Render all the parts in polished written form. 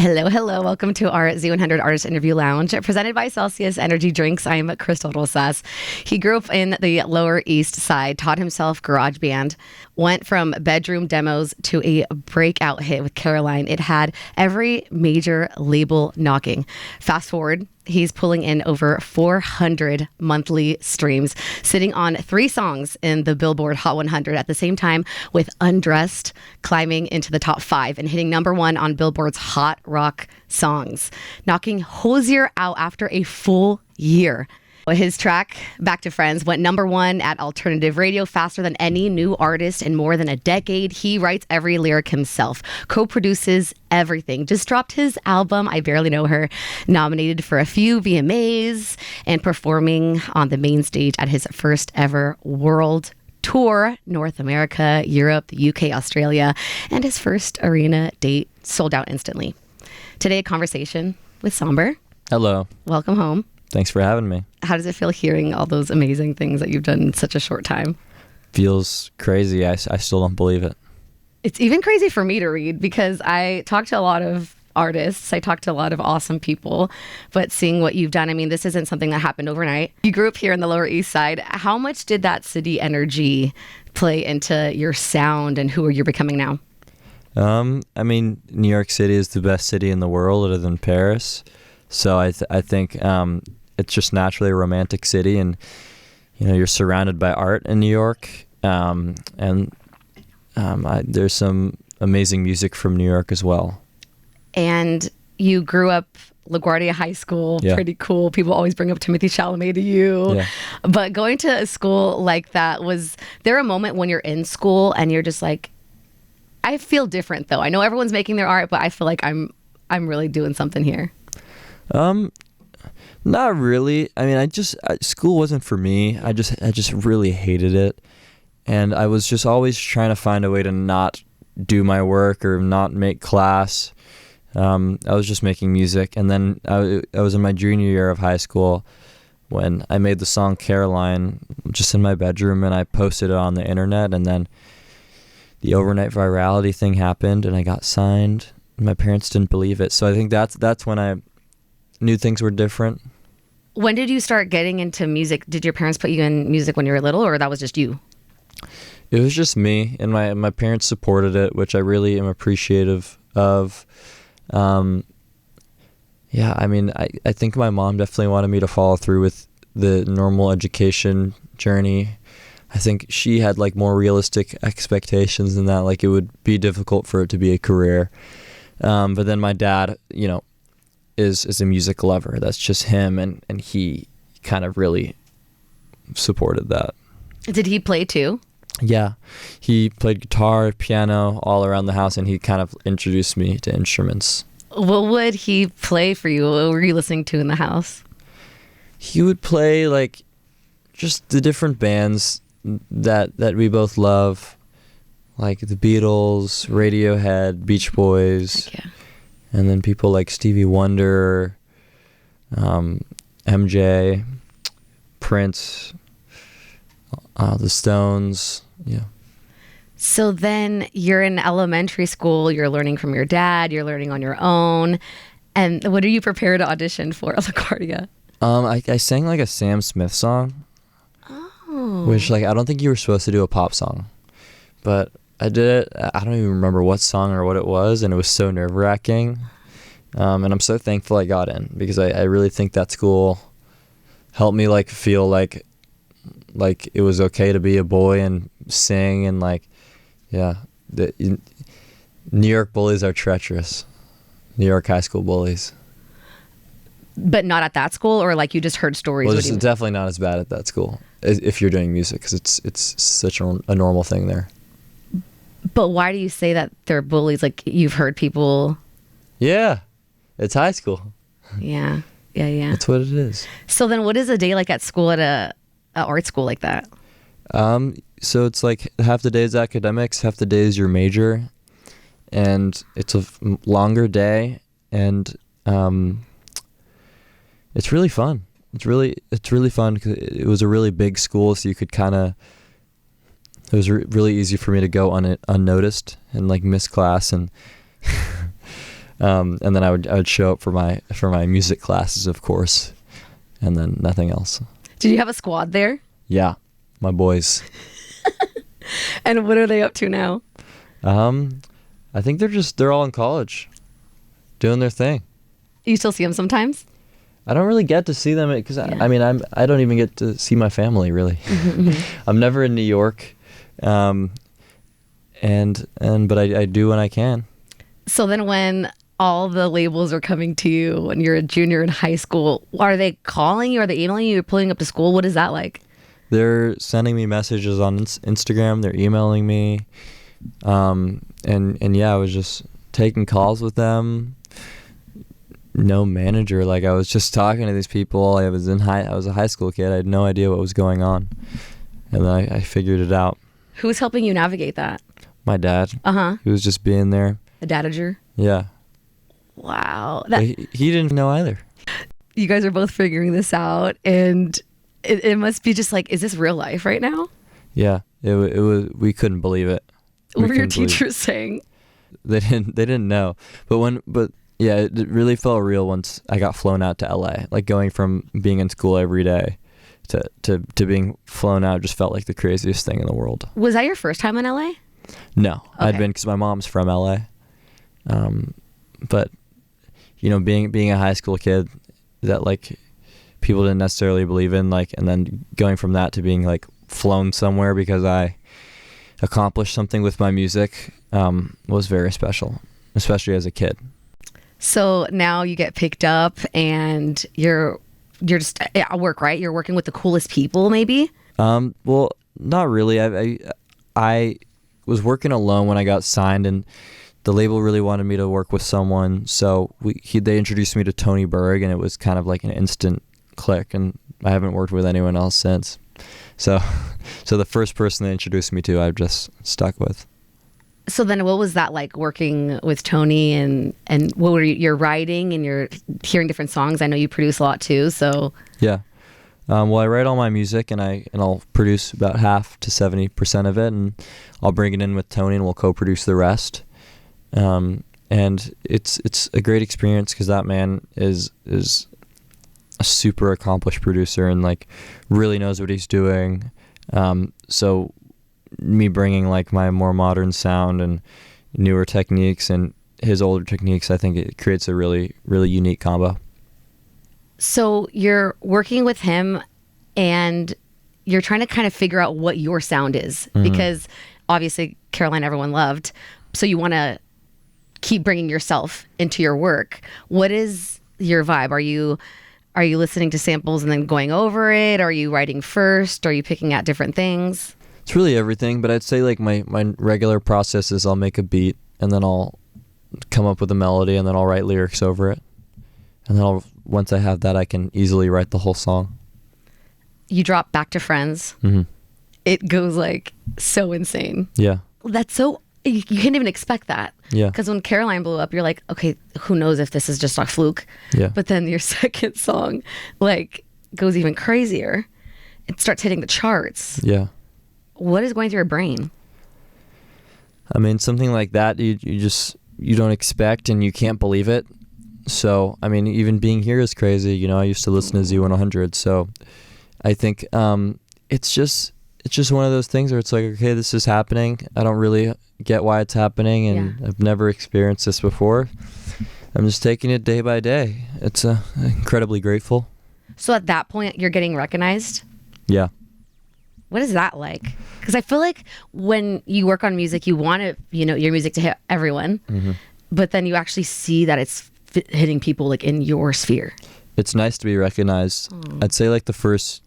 Hello, hello. Welcome to our Z100 Artist Interview Lounge, presented by Celsius Energy Drinks. I'm Crystal Rosas. He grew up in the Lower East Side, taught himself garage band, went from bedroom demos to a breakout hit with Caroline. It had every major label knocking. Fast forward, he's pulling in over 400 monthly streams, sitting on 3 songs in the Billboard Hot 100 at the same time, with Undressed climbing into the top 5 and hitting #1 on Billboard's Hot Rock Songs, knocking Hozier out after a full year. His track, Back to Friends, went #1 at alternative radio faster than any new artist in more than a decade. He writes every lyric himself, co-produces everything. Just dropped his album, I Barely Know Her, nominated for a few VMAs, and performing on the main stage at his first ever world tour, North America, Europe, the UK, Australia, and his first arena date sold out instantly. Today, a conversation with Sombre. Hello. Welcome home. Thanks for having me. How does it feel hearing all those amazing things that you've done in such a short time? Feels crazy. I still don't believe it. It's even crazy for me to read because I talk to a lot of artists. I talk to a lot of awesome people, but seeing what you've done, I mean, this isn't something that happened overnight. You grew up here in the Lower East Side. How much did that city energy play into your sound and who are you becoming now? I mean, New York City is the best city in the world other than Paris. So I think it's just naturally a romantic city, and you're surrounded by art in New York, there's some amazing music from New York as well. And you grew up LaGuardia High School, yeah. Pretty cool. People always bring up Timothy Chalamet to you. Yeah. But going to a school like that, was there a moment when you're in school and you're just like, I feel different though. I know everyone's making their art, but I feel like I'm really doing something here. Not really. I mean, school wasn't for me. I just really hated it. And I was just always trying to find a way to not do my work or not make class. I was just making music. And then I was in my junior year of high school when I made the song Caroline just in my bedroom, and I posted it on the internet, and then the overnight virality thing happened and I got signed. My parents didn't believe it. So I think that's when I knew things were different. When did you start getting into music? Did your parents put you in music when you were little, or that was just you? It was just me, and my parents supported it, which I really am appreciative of. Yeah, I mean, I think my mom definitely wanted me to follow through with the normal education journey. I think she had like more realistic expectations than that, like it would be difficult for it to be a career. But then my dad, is a music lover. That's just him, and he kind of really supported that. Did he play too? Yeah, he played guitar, piano, all around the house, and he kind of introduced me to instruments. What would he play for you? What were you listening to in the house? He would play like just the different bands that we both love, like the Beatles, Radiohead, Beach Boys. Yeah. And then people like Stevie Wonder, MJ, Prince, the Stones, yeah. So then you're in elementary school, you're learning from your dad, you're learning on your own. And what are you prepared to audition for at LaGuardia? I sang like a Sam Smith song. Oh. Which like, I don't think you were supposed to do a pop song. But I did it. I don't even remember what song or what it was, and it was so nerve-wracking. And I'm so thankful I got in, because I really think that school helped me like feel like it was okay to be a boy and sing, and like, yeah. New York bullies are treacherous. New York high school bullies. But not at that school, or like you just heard stories? Well, it's definitely not as bad at that school if you're doing music, because it's such a normal thing there. But why do you say that they're bullies? Like, you've heard people... Yeah, it's high school. Yeah. That's what it is. So then what is a day like at school, at a art school like that? So it's like half the day is academics, half the day is your major. And it's a longer day, and it's really fun. It's really fun, because it was a really big school, so you could it was really easy for me to go unnoticed and like miss class, and And then I would show up for my music classes, of course, and then nothing else. Did you have a squad there? Yeah, my boys. And what are they up to now? I think they're all in college, doing their thing. You still see them sometimes? I don't really get to see them because I mean I don't even get to see my family really. I'm never in New York, but I do when I can. So then when all the labels are coming to you when you're a junior in high school, are they calling you? Are they emailing you? You're pulling up to school? What is that like? They're sending me messages on Instagram. They're emailing me, and yeah, I was just taking calls with them. No manager. Like, I was just talking to these people. I was a high school kid. I had no idea what was going on, and then I figured it out. Who's helping you navigate that? My dad. He was just being there. A dadager? Yeah. Wow. He didn't know either. You guys are both figuring this out, and it must be just like, is this real life right now? Yeah. It was. We couldn't believe it. What were your teachers saying? They didn't know. But yeah, it really felt real once I got flown out to LA. Like, going from being in school every day to being flown out just felt like the craziest thing in the world. Was that your first time in LA? No, Okay. I'd been, because my mom's from LA. But being a high school kid that like people didn't necessarily believe in, like, and then going from that to being like flown somewhere because I accomplished something with my music was very special, especially as a kid. So now you get picked up and you're just at work, right? You're working with the coolest people, maybe? Well, not really. I was working alone when I got signed, and the label really wanted me to work with someone. So they introduced me to Tony Berg, and it was kind of like an instant click, and I haven't worked with anyone else since. So the first person they introduced me to, I've just stuck with. So then what was that like, working with Tony, and what were you're writing and you're hearing different songs? I know you produce a lot too, so. Yeah. Well, I write all my music, and I'll produce about half to 70% of it, and I'll bring it in with Tony, and we'll co-produce the rest. And it's a great experience because that man is a super accomplished producer and like really knows what he's doing. So me bringing like my more modern sound and newer techniques and his older techniques, I think it creates a really, really unique combo. So you're working with him and you're trying to kind of figure out what your sound is, because obviously Caroline everyone loved. So you want to keep bringing yourself into your work. What is your vibe? Are you listening to samples and then going over it? Are you writing first? Are you picking out different things? It's really everything, but I'd say like my regular process is I'll make a beat, and then I'll come up with a melody, and then I'll write lyrics over it. And then once I have that, I can easily write the whole song. You drop Back to Friends. It goes like so insane. Yeah. That's so, you can't even expect that. Yeah. Because when Caroline blew up, you're like, okay, who knows if this is just a fluke. Yeah. But then your second song like goes even crazier. It starts hitting the charts. Yeah. What is going through your brain? I mean, something like that, you don't expect, and you can't believe it. So, I mean, even being here is crazy. I used to listen to Z100. So I think it's just one of those things where it's like, okay, this is happening. I don't really get why it's happening, and I've never experienced this before. I'm just taking it day by day. It's incredibly grateful. So at that point, you're getting recognized? Yeah. What is that like? Because I feel like when you work on music, you want to, your music to hit everyone, but then you actually see that it's hitting people like in your sphere. It's nice to be recognized. I'd say like the first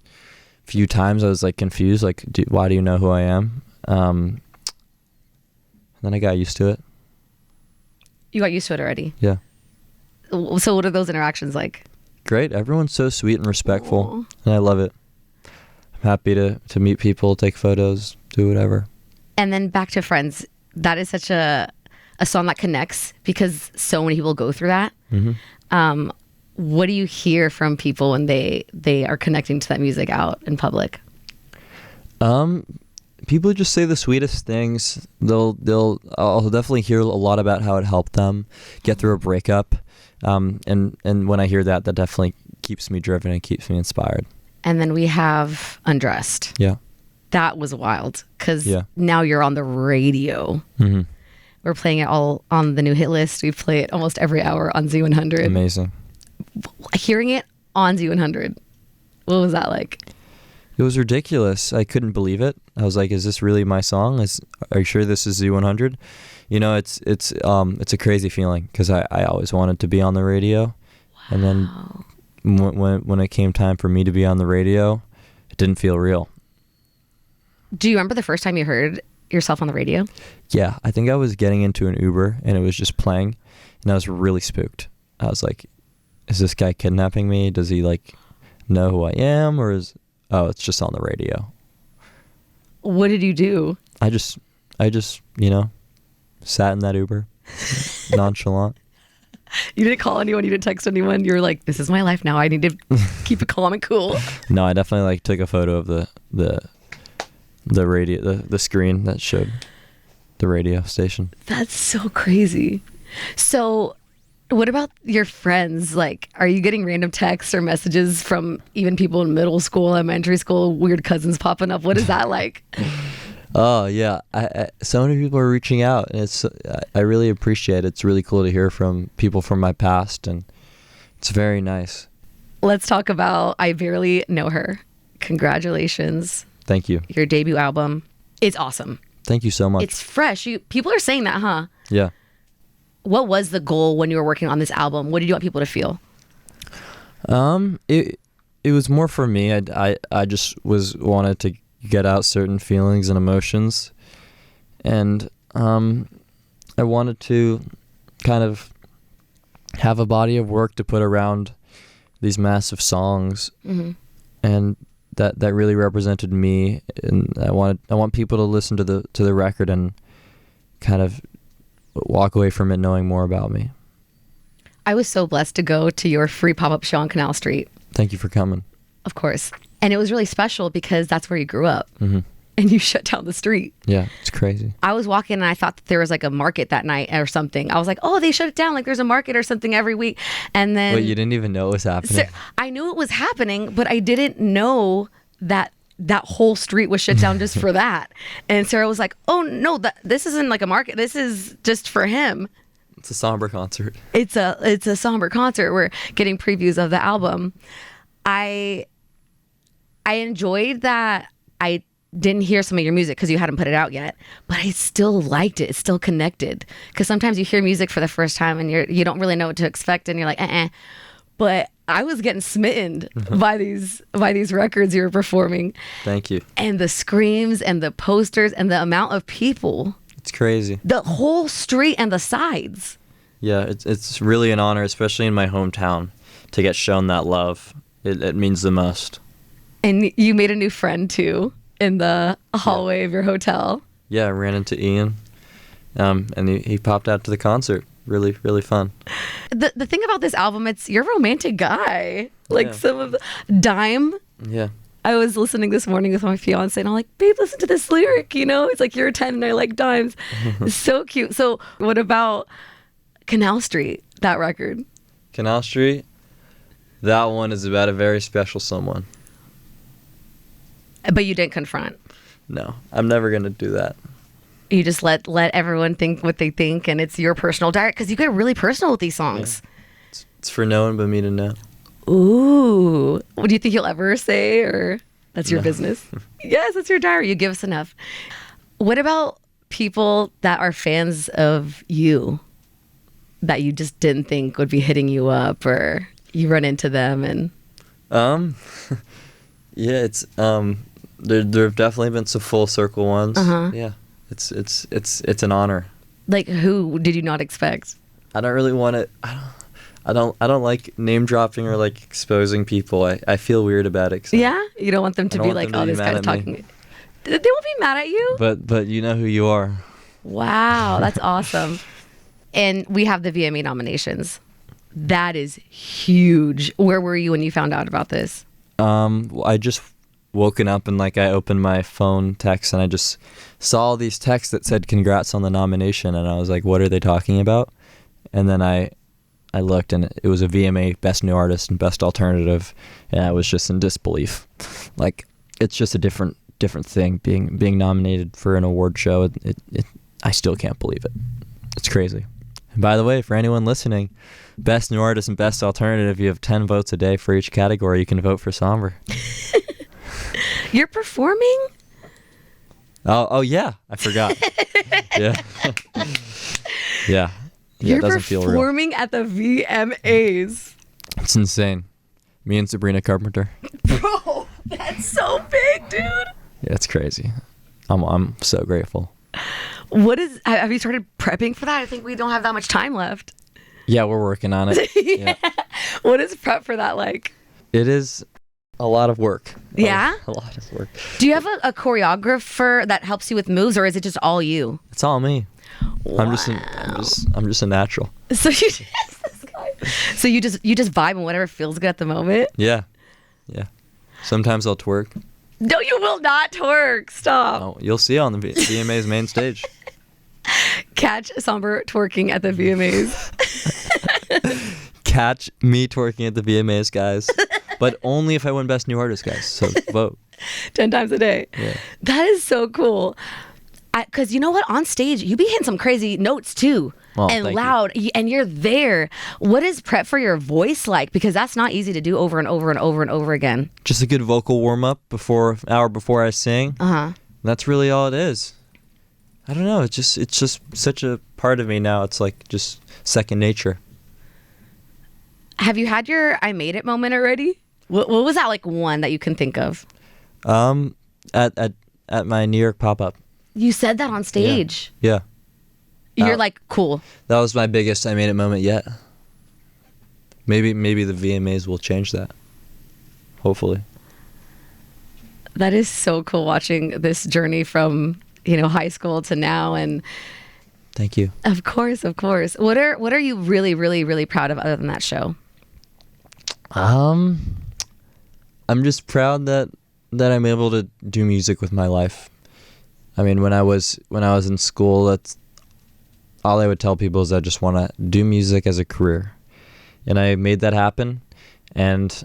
few times I was like confused, like, why do you know who I am? And then I got used to it. You got used to it already? Yeah. So what are those interactions like? Great. Everyone's so sweet and respectful, and I love it. I'm happy to meet people, take photos, do whatever. And then Back to Friends, that is such a song that connects because so many people go through that. What do you hear from people when they are connecting to that music out in public? people just say the sweetest things. I'll definitely hear a lot about how it helped them get through a breakup. And when I hear that definitely keeps me driven and keeps me inspired. And then we have Undressed. Yeah. That was wild because now you're on the radio. Mm-hmm. We're playing it all on the new hit list. We play it almost every hour on Z100. Amazing. Hearing it on Z100, what was that like? It was ridiculous. I couldn't believe it. I was like, "Is this really my song? Are you sure this is Z100?" You know, it's a crazy feeling because I always wanted to be on the radio, and then when it came time for me to be on the radio, it didn't feel real. Do you remember the first time you heard yourself on the radio? Yeah, I think I was getting into an Uber and it was just playing, and I was really spooked. I was like, "Is this guy kidnapping me? Does he like know who I am, or is it's just on the radio?" What did you do? I just sat in that Uber, nonchalant. You didn't call anyone. You didn't text anyone. You're like, "This is my life now. I need to keep it calm and cool." No, I definitely took a photo of the radio, the screen that showed the radio station. That's so crazy. So what about your friends? Like, are you getting random texts or messages from even people in middle school, elementary school, weird cousins popping up? What is that like? Oh yeah, so many people are reaching out, and I really appreciate it. It's really cool to hear from people from my past, and it's very nice. Let's talk about I Barely Know Her. Congratulations. Thank you. Your debut album. It's awesome. Thank you so much. It's fresh. People are saying that, huh? Yeah. What was the goal when you were working on this album? What did you want people to feel? It was more for me. I just wanted to get out certain feelings and emotions, and I wanted to kind of have a body of work to put around these massive songs, and that really represented me. And I want people to listen to the record and kind of walk away from it knowing more about me. I was so blessed to go to your free pop-up show on Canal Street. Thank you for coming. Of course. And it was really special because that's where you grew up. Mm-hmm. And you shut down the street. Yeah, it's crazy. I was walking and I thought that there was like a market that night or something. I was like, oh, they shut it down. Like there's a market or something every week. And then... But you didn't even know it was happening? I knew it was happening, but I didn't know that whole street was shut down just for that. And Sarah was like, oh, no, this isn't like a market. This is just for him. It's a Sombre concert. It's a Sombre concert. We're getting previews of the album. I enjoyed that I didn't hear some of your music because you hadn't put it out yet, but I still liked it. It's still connected. Because sometimes you hear music for the first time and you don't really know what to expect, and you're like, But I was getting smitten by these records you were performing. Thank you. And the screams and the posters and the amount of people. It's crazy. The whole street and the sides. Yeah, it's really an honor, especially in my hometown, to get shown that love. It means the most. And you made a new friend too in the hallway of your hotel. Yeah, I ran into Ian, and he popped out to the concert. Really, really fun. The thing about this album, you're a romantic guy. Like some of the Dime. Yeah. I was listening this morning with my fiance, and I'm like, babe, listen to this lyric. You know, it's like, you're 10 and I like dimes. It's so cute. So what about Canal Street, that record? Canal Street, that one is about a very special someone. But you didn't confront. No, I'm never going to do that. You just let everyone think what they think, and it's your personal diary, because you get really personal with these songs. Yeah. It's for no one but me to know. Ooh. What do you think you'll ever say, or that's your business? Yes, that's your diary. You give us enough. What about people that are fans of you that you just didn't think would be hitting you up, or you run into them and... Yeah, it's there have definitely been some full circle ones. Yeah. It's an honor. Like, who did you not expect? I don't really want to. I don't like name dropping or like exposing people. I feel weird about it. Yeah, you don't want them to be like, oh, this guy's talking. They won't be mad at you. But you know who you are. Wow, that's awesome. And we have the VMA nominations. That is huge. Where were you when you found out about this? I just woken up and like I opened my phone text and I just saw all these texts that said congrats on the nomination, and I was like, what are they talking about? And then I looked, and it was a VMA Best New Artist and Best Alternative, and I was just in disbelief. Like, it's just a different thing being nominated for an award show. I still can't believe it. It's crazy. And by the way, for anyone listening, Best New Artist and Best Alternative, you have 10 votes a day for each category. You can vote for Sombre. You're performing? Oh yeah, I forgot. Yeah. Yeah. You're it doesn't feel real. performing at the VMAs. It's insane. Me and Sabrina Carpenter. Bro, that's so big, dude. Yeah, it's crazy. I'm so grateful. Have you started prepping for that? I think we don't have that much time left. Yeah, we're working on it. Yeah. What is prep for that like? It is a lot of work. Yeah? A lot of work. Do you have a choreographer that helps you with moves, or is it just all you? It's all me. Wow. I'm just a natural. So you just vibe and whatever feels good at the moment? Yeah. Yeah. Sometimes I'll twerk. No, you will not twerk. Stop. Oh, you'll see on the VMA's main stage. Catch Somber twerking at the VMAs. Catch me twerking at the VMAs, guys. But only if I win Best New Artist, guys. So vote. 10 times a day. Yeah. That is so cool. Because you know what? On stage, you be hitting some crazy notes too. Oh, and loud. And you're there. What is prep for your voice like? Because that's not easy to do over and over and over and over again. Just a good vocal warm-up an hour before I sing. Uh-huh. That's really all it is. I don't know. It's just such a part of me now. It's like just second nature. Have you had your I made it moment already? What was that like one that you can think of? At my New York pop-up. You said that on stage. Yeah. You're like, cool. That was my biggest I made it moment yet. Maybe the VMAs will change that. Hopefully. That is so cool watching this journey from, high school to now. And thank you. Of course. What are you really, really, really proud of other than that show? I'm just proud that I'm able to do music with my life. I mean, when I was in school, that's all I would tell people is I just want to do music as a career. And I made that happen, and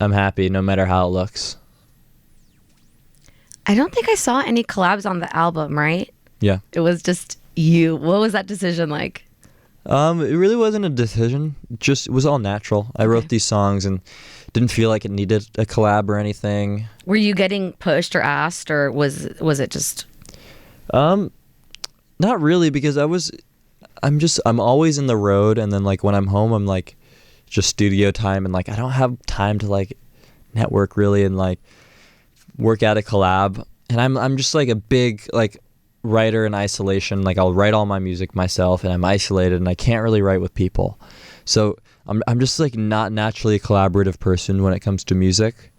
I'm happy no matter how it looks. I don't think I saw any collabs on the album, right? Yeah. It was just you. What was that decision like? It really wasn't a decision. It was all natural. I wrote these songs and didn't feel like it needed a collab or anything. Were you getting pushed or asked, or was it just... Not really, because I'm always in the road, and then like when I'm home, I'm like just studio time, and like I don't have time to like network really and like work out a collab. And I'm just like a big like writer in isolation. Like I'll write all my music myself, and I'm isolated, and I can't really write with people. So I'm just like not naturally a collaborative person when it comes to music.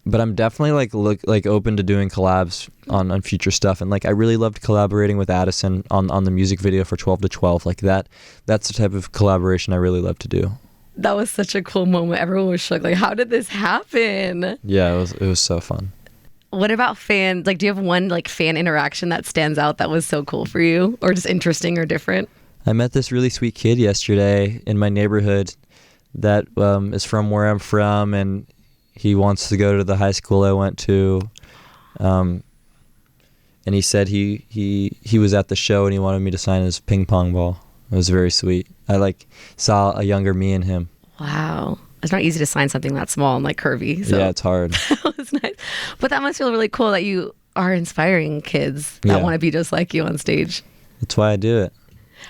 But I'm definitely like open to doing collabs on future stuff. And like I really loved collaborating with Addison on the music video for 12 to 12. Like that's the type of collaboration I really love to do. That was such a cool moment. Everyone was shook. Like, how did this happen? Yeah, it was so fun. What about fans? Like, do you have one like fan interaction that stands out that was so cool for you, or just interesting or different? I met this really sweet kid yesterday in my neighborhood that is from where I'm from, and he wants to go to the high school I went to. And he said he was at the show and he wanted me to sign his ping pong ball. It was very sweet. I like saw a younger me in him. Wow. It's not easy to sign something that small and like curvy. So. Yeah, it's hard. That was nice. But that must feel really cool that you are inspiring kids that want to be just like you on stage. That's why I do it.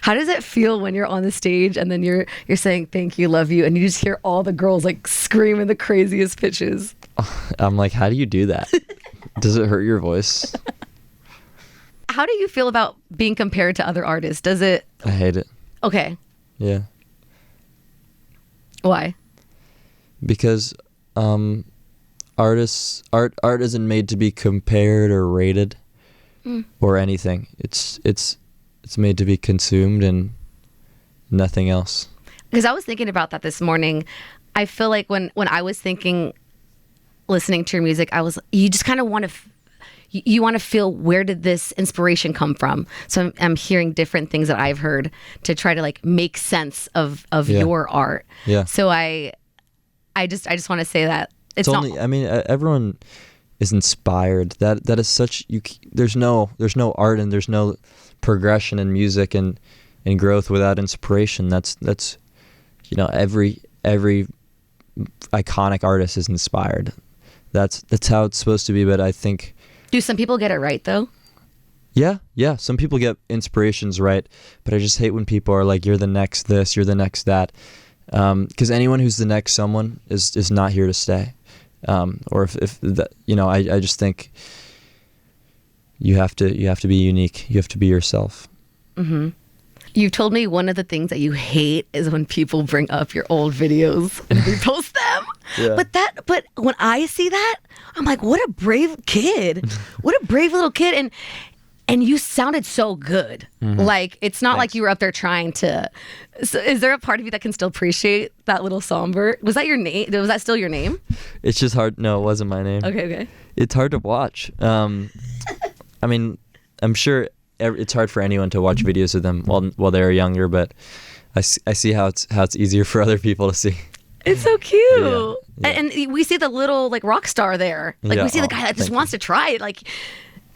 How does it feel when you're on the stage and then you're saying thank you, love you, and you just hear all the girls like screaming the craziest pitches? I'm like, how do you do that? Does it hurt your voice? How do you feel about being compared to other artists? Does it? I hate it. Okay. Yeah. Why? Because art isn't made to be compared or rated or anything. It's made to be consumed and nothing else. Because I was thinking about that this morning. I feel like when I was thinking listening to your music, you just kind of want to you want to feel, where did this inspiration come from? So I'm hearing different things that I've heard to try to like make sense of your art. Yeah. So I just want to say that it's only, not. I mean, everyone is inspired. That is such, there's no art and there's no progression in music and growth without inspiration. That's every iconic artist is inspired. That's how it's supposed to be. But I think, do some people get it right though? Yeah. Some people get inspirations right, but I just hate when people are like, you're the next this, you're the next that. Because anyone who's the next someone is not here to stay. Or if that, I just think you have to be unique. You have to be yourself. Mm-hmm. You've told me one of the things that you hate is when people bring up your old videos and repost them. Yeah. But when I see that, I'm like, what a brave kid. What a brave little kid. And you sounded so good. Mm-hmm. Like, it's not Thanks. like you were up there trying to. So is there a part of you that can still appreciate that little Sombre? Was that your name? Was that still your name? It's just hard. No, it wasn't my name. Okay. It's hard to watch. I mean, I'm sure it's hard for anyone to watch videos of them while they're younger, but I see how it's easier for other people to see. It's so cute. Yeah. And we see the little like rock star there. Like we see the guy that just wants to try it. Like,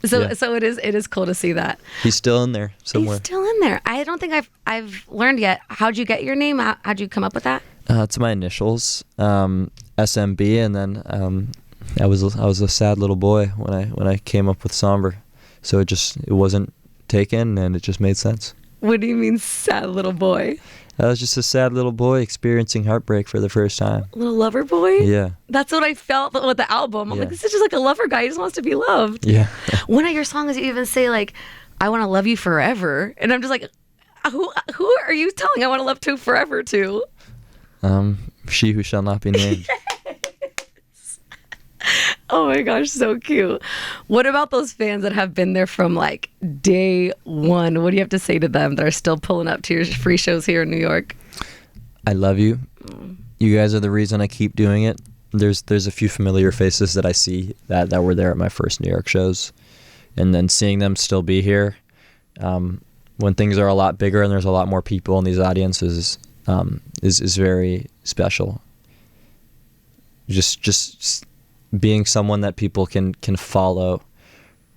so it is cool to see that. He's still in there somewhere. He's still in there. I don't think I've learned yet. How'd you get your name? How'd you come up with that? It's my initials, SMB, and then I was a sad little boy when I came up with Sombre, so it wasn't taken and it just made sense. What do you mean, sad little boy? I was just a sad little boy experiencing heartbreak for the first time. Little lover boy? Yeah. That's what I felt with the album. I'm like, this is just like a lover guy. He just wants to be loved. Yeah. One of your songs, you even say like, I want to love you forever. And I'm just like, who are you telling I want to love to forever to? She who shall not be named. Oh my gosh, so cute. What about those fans that have been there from like day one? What do you have to say to them that are still pulling up to your free shows here in New York? I love you. You guys are the reason I keep doing it. There's a few familiar faces that I see that were there at my first New York shows, and then seeing them still be here when things are a lot bigger and there's a lot more people in these audiences is very special. Just being someone that people can follow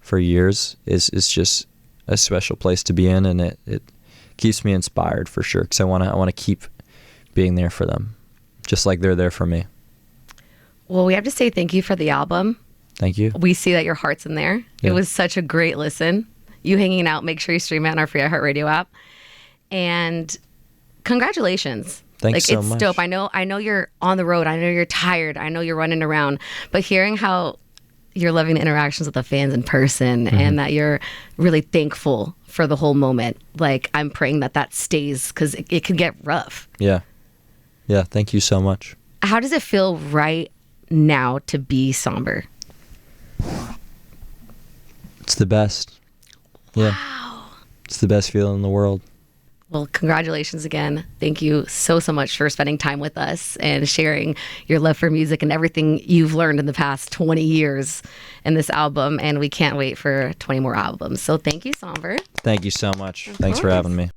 for years is just a special place to be in, and it keeps me inspired for sure, because I want to keep being there for them, just like they're there for me. Well, we have to say thank you for the album. Thank you. We see that your heart's in there. Yeah. It was such a great listen. You hanging out, make sure you stream it on our free iHeartRadio app. And congratulations. Thanks so it's much. dope. I know you're on the road. I know you're tired. I know you're running around. But hearing how you're loving the interactions with the fans in person, and that you're really thankful for the whole moment, like, I'm praying that stays, because it can get rough. Yeah. Thank you so much. How does it feel right now to be Sombre? It's the best. Yeah. Wow. It's the best feeling in the world. Well, congratulations again. Thank you so much for spending time with us and sharing your love for music and everything you've learned in the past 20 years in this album. And we can't wait for 20 more albums. So thank you, Sombre. Thank you so much. Thanks for having me.